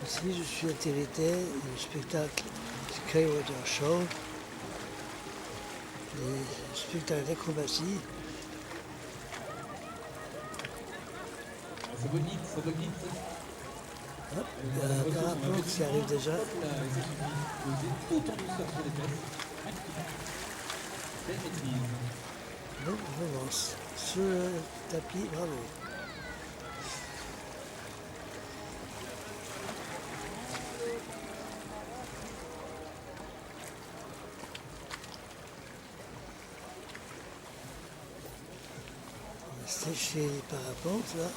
Ici, je suis à TVT, le spectacle Skywater Show, les spectacles d'acrobatie. Ça veut vite, ça veut vite. Hop, il y a un parapente qui arrive déjà. Posez tout en douceur sur les fesses. Belle maîtrise. Donc, je lance sur le tapis, bravo. On va sécher les parapentes là.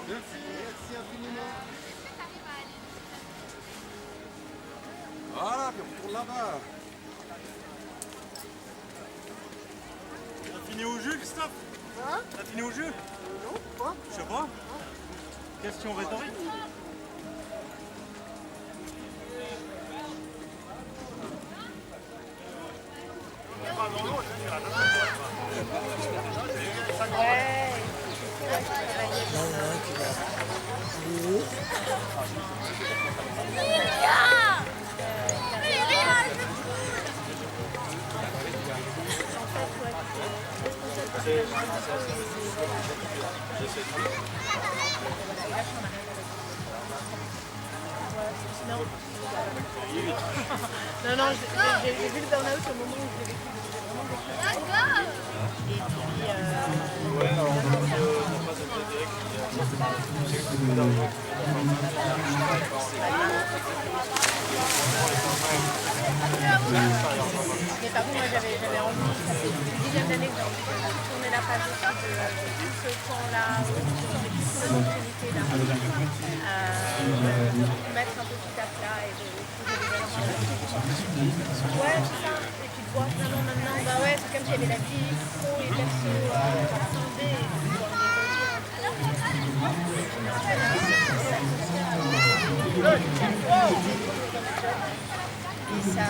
Merci infiniment. Voilà, puis on retourne là-bas. T'as fini au jus, Christophe? Hein? T'as fini au jus? Non, quoi? Je sais pas. Question rhétorique. Là, il y en a un qui va arriver. Non, non, j'ai vu le burn-out au moment où je l'ai vécu. J'ai vraiment vécu. Et mais par contre, moi j'avais envie, ça fait une dizaine d'années que j'ai envie de tourner la page aussi de tout ce temps-là, sur les petites opportunités là. De mettre un peu tout à plat et de trouver des belles relations. Ouais, c'est ça. Et puis de voir vraiment maintenant, bah ouais, c'est comme s'il y avait la vie pro et perso scindée et de pouvoir et ça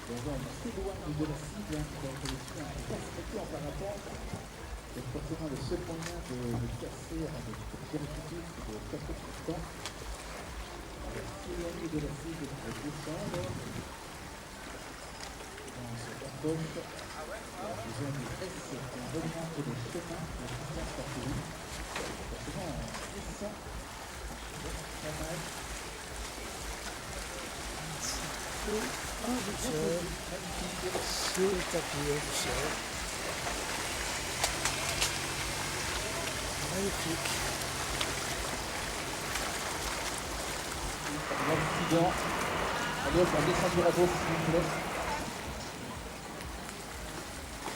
Dans un s'éloigne de la cible, donc je suis un perspective en parapente. C'est forcément le seul moyen de casser, de vérifier, c'est de casser tout le temps. On va s'éloigner de la cible, on va descendre. Dans ce carpoche, la zone S, on remonte le chemin, la distance parcourue. Forcément, on descend. Pas mal. En douceur, sur le tapis en douceur. Magnifique. L'accident. Allez hop, on descend du radeau, s'il vous plaît.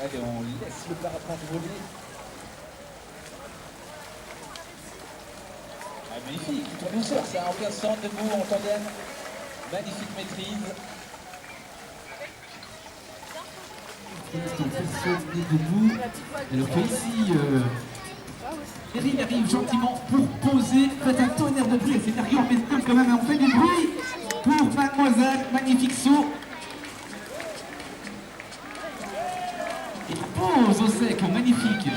Allez, on laisse le parapente voler. Ah, magnifique, tout en douceur, ça, en plein centre, debout, en tandem. Magnifique maîtrise. Debout. Alors que ici, Erin arrive gentiment pour poser. Faites un tonnerre de bruit à cet arrière, mais quand même, on fait du bruit pour mademoiselle, magnifique saut. Et pose au sec, magnifique.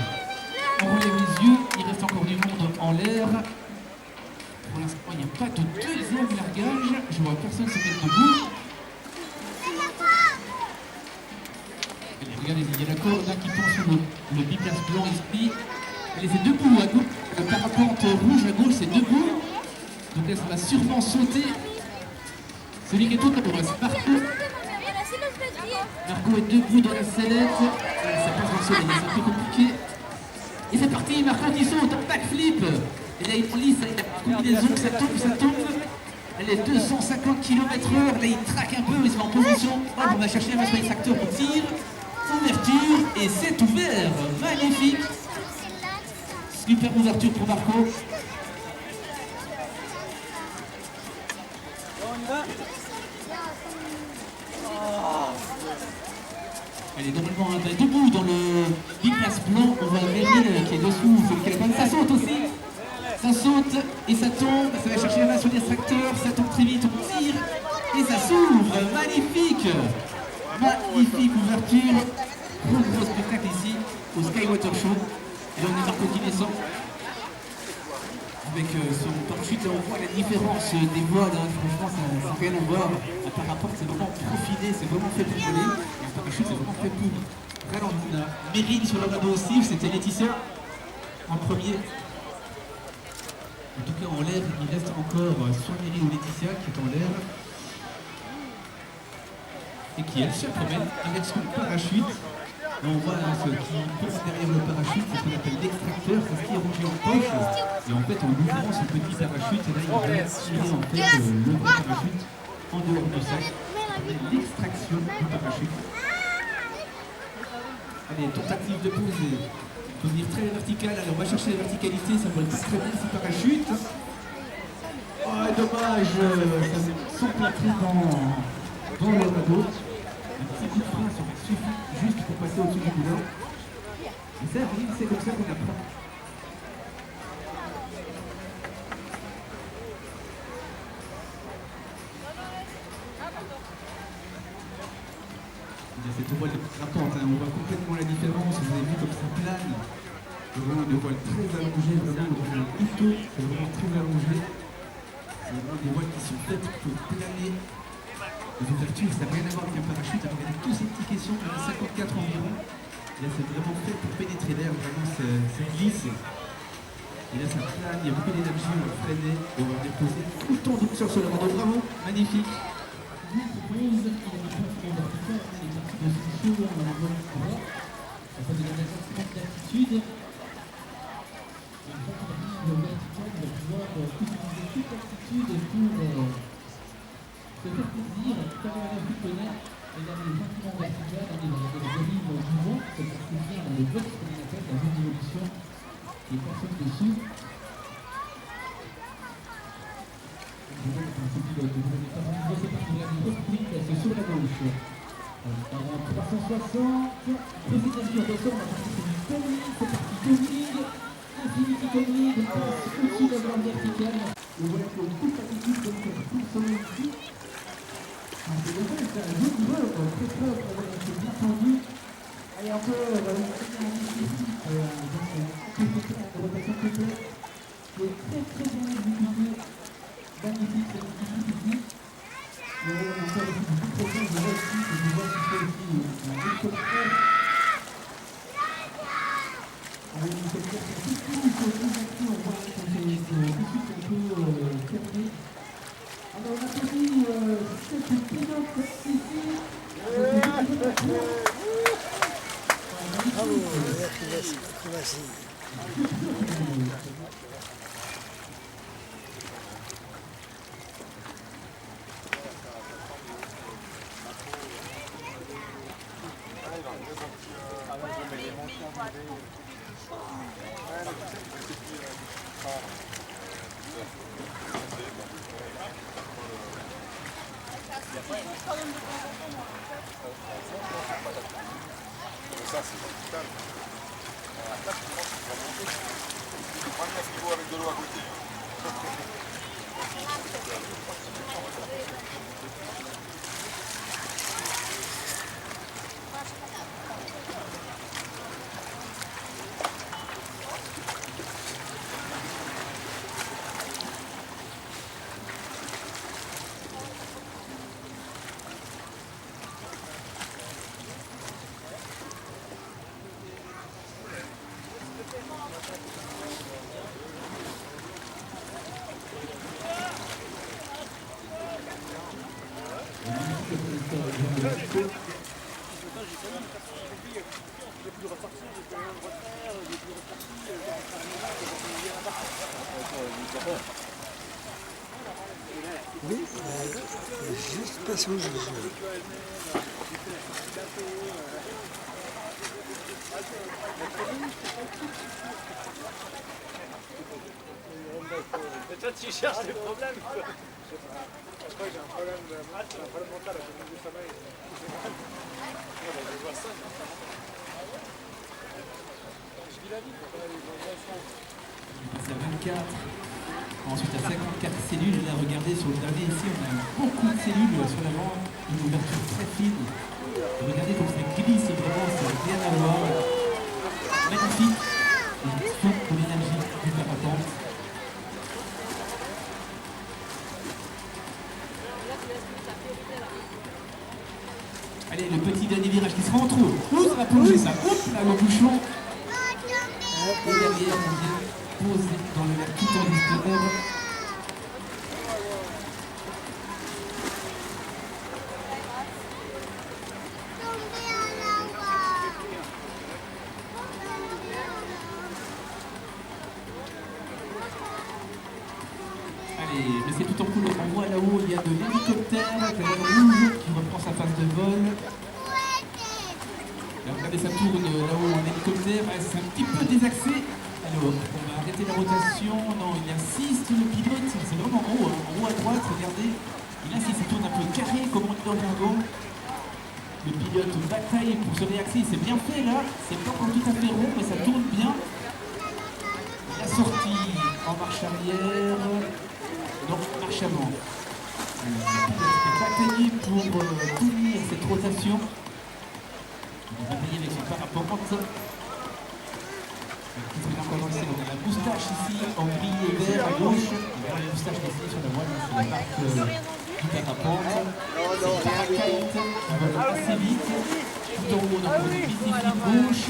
On relève les yeux, il reste encore du monde en l'air. Pour l'instant, il n'y a pas de deuxième largage. Je vois personne se mettre debout. il y a la corde là qui tombe sur le biplace blanc ici. Allez, c'est debout à gauche. Le parapente rouge à gauche, c'est debout. Donc là, ça va sûrement sauter. Celui qui est tout à droite, c'est Marco. Marco est debout dans la sellette. Ça passe dans le soleil, c'est un peu compliqué. Et c'est parti, Marco qui saute en backflip. Et là, il prend lisse avec la combinaison, ça tombe. Elle est 250 km/h. Là, il traque un peu, il se met en position. Hop, on va chercher un masse extracteur, on tire. Ouverture, et c'est ouvert. Magnifique. Super ouverture pour Marco. Elle est normalement debout dans le biplace blanc. On voit Meryl qui est dessous. Ça saute aussi. Ça saute et ça tombe. Ça va chercher la main sur l'extracteur. Ça tombe très vite. On tire et ça s'ouvre. Magnifique. Magnifique ouverture. Gros spectacle ici au Skywater Show. Et là on est Marco qui descend avec son parachute. Là on voit la différence des voiles. Franchement ça n'a rien à voir. Un parapente c'est vraiment profilé, c'est vraiment fait pour voler. Et un parachute c'est vraiment fait pour ralentir. Meryl sur le radeau aussi, c'était Laetitia en premier. En tout cas en l'air, il reste encore soit Meryl ou Laetitia qui est en l'air. Et qui elle se promène avec son parachute. Là, on voit ce qui passe derrière le parachute, c'est ce qu'on appelle l'extracteur, c'est ce qui est rangé en poche. Et en fait, en ouvrant ce petit parachute, et là, il va tirer en fait le parachute en dehors du sac. C'est l'extraction du parachute. Allez, tentative de pose. Il faut venir très vertical. Allez, on va chercher la verticalité, ça vole pas très bien ce parachute. Oh, dommage, ça s'emplâtrait dans le radeau. Un petit coup de frein, ça suffit juste pour passer au-dessus du boulot. Et ça arrive, c'est comme ça qu'on apprend. Cette voile de rapporte, on voit complètement la différence. Vous avez vu comme ça plane. C'est vraiment une voile très allongée, vraiment un couteau, c'est vraiment très allongé. C'est vraiment des voiles qui sont faites pour planer. Les ouvertures, ça n'a rien à voir avec un parachute. Alors, regardez tous ces petits caissons, il y en a 54 environ. Là, c'est vraiment fait pour pénétrer l'air, vraiment, c'est glisse. Et là, ça plane, il y a beaucoup d'énergie, on va freiner et on va déposer tout le temps donc sur le radeau. Bravo, magnifique. Je vous propose, il y a des choses qui vont faire, les parties de ce show, on va voir droit. Ça fait de la verticale d'altitude. Et une fois qu'on a mis le vertical, on va pouvoir utiliser toute l'altitude pour se faire plaisir, faire un peu connaître, regarder les sentiments verticales, on est dans la dérive du vent, ça se passe bien dans le box qu'on appelle la zone d'évolution, les personnes dessus. Je vois que c'est un pilote, vous avez pas envie de voir cette partie-là, une grosse sprint, c'est sur la gauche. Avant 360, précision de son, on va passer sur du turning, c'est parti turning, infinity turning, on passe au-dessus de la bande verticale. Et voilà pour une toute attitude, donc pour sommet ici. C'est bien fait, c'est un jeu de vol, très propre, c'est bien tendu. Allez, un peu, voilà, ici, donc une rotation complète. C'est très bien exécuté. Magnifique, c'est magnifique ici. Mais on a encore ici du tout profond, je vois ici, et je vois qu'il fait aussi un hélicoptère. Avec une hélicoptère qui est tout plus actif, on voit que c'est tout de suite un peu fermé. Alors on applaudit cette pilote ici. Bravo, l'acrobatie. Ça, c'est capital. Là, tu penses que tu vas monter. Tu prends un frigo avec de l'eau à côté. Oui, il est juste passé au jeu. Mais toi, tu cherches des problèmes, quoi. Je crois que j'ai un problème mental à cause du sommeil. Je vois ça. Je vis la vie, quoi. On passe à 24, ensuite à 54 cellules. Là, regardez sur le dernier ici, on a beaucoup de cellules sur l'avant, une ouverture très fine. Et regardez comme ça glisse vraiment, c'est rien à voir. Magnifique. Et saute pour l'énergie du parapente. Allez, le petit dernier virage qui sera en trop. Osera plonger ça. Hop là, le bouchon. Et derrière, on vient poser dans le lac tout en discret. Allez, mais c'est tout en couleur. On voit là-haut, il y a de l'hélicoptère avec la rouge qui reprend sa phase de vol. Et regardez, ça tourne là-haut en hélicoptère. C'est un petit peu désaxé. Alors, on va arrêter la rotation. Non, il insiste le pilote. C'est vraiment en haut à droite. Regardez, il insiste, ça tourne un peu carré comme on dit dans le jargon. Le pilote bataille pour se réaxer. C'est bien fait là. C'est pas encore tout à fait rond, mais ça tourne bien. La sortie en marche arrière. Donc, marche avant. Le pilote est bataillé pour tenir cette rotation. Il va batailler avec son parapente. Qui se encore lancé. On a la moustache ici en gris et vert à gauche. On a la moustache dessinée sur la voile. C'est la marque du parapente. C'est le paracite qui vole assez vite. Tout en haut, on a une biciflip gauche.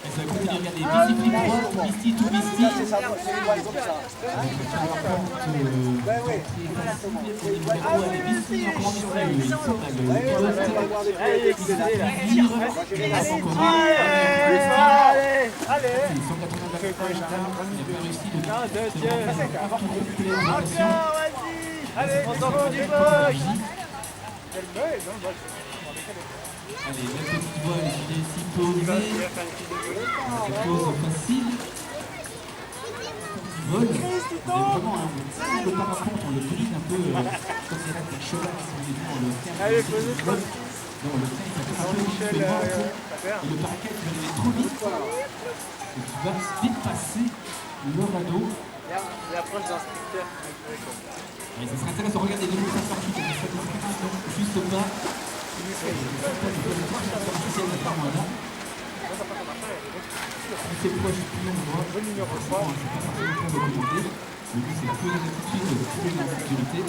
Et ça continue à regarder. Biciflip droite, Misty to Misty. Avec le parapente d'entrée facile. Pour les numéros, elle est Misty encore mystérieux. Ici, on a le pilote qui se vire. Encore Allez. c'est 180 il n'a pas réussi de Allez, on s'en fout du box. Allez, la petite voile qui est ici posée. C'est pose facile. Petit vol. On est vraiment le parapente, on le brise un peu comme c'est là avec cheval si vous voulez, on le tient. Allez, posez le vol. Non, le tient, ça fait un peu vite, et le parquet qui va aller trop vite. Et qui va vite passer le radeau. Et après, les instructeurs. Et ça serait intéressant, regardez, les mots sortis comme ça, juste pas. C'est proche du endroit. C'est pas forcément recommandé. Le but c'est de poser l'attitude de trouver la sécurité.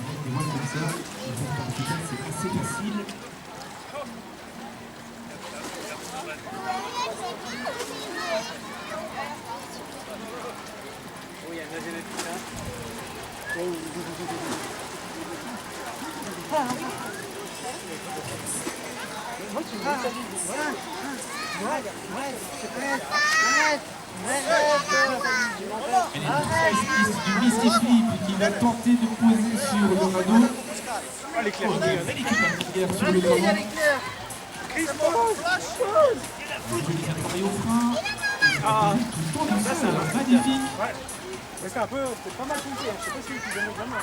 Avec des voiles comme ça, les voiles participants c'est assez facile. Oui, il y a une génétique là. Du Mississippi qui va tenter de poser sur le radeau. Ah, l'éclair. Sur le radeau. Il a travaillé au frein. Ah, Tout le temps, ça c'est magnifique. ouais. Mais c'est un peu, c'est pas mal compté. Je sais pas si tu donnes vraiment là.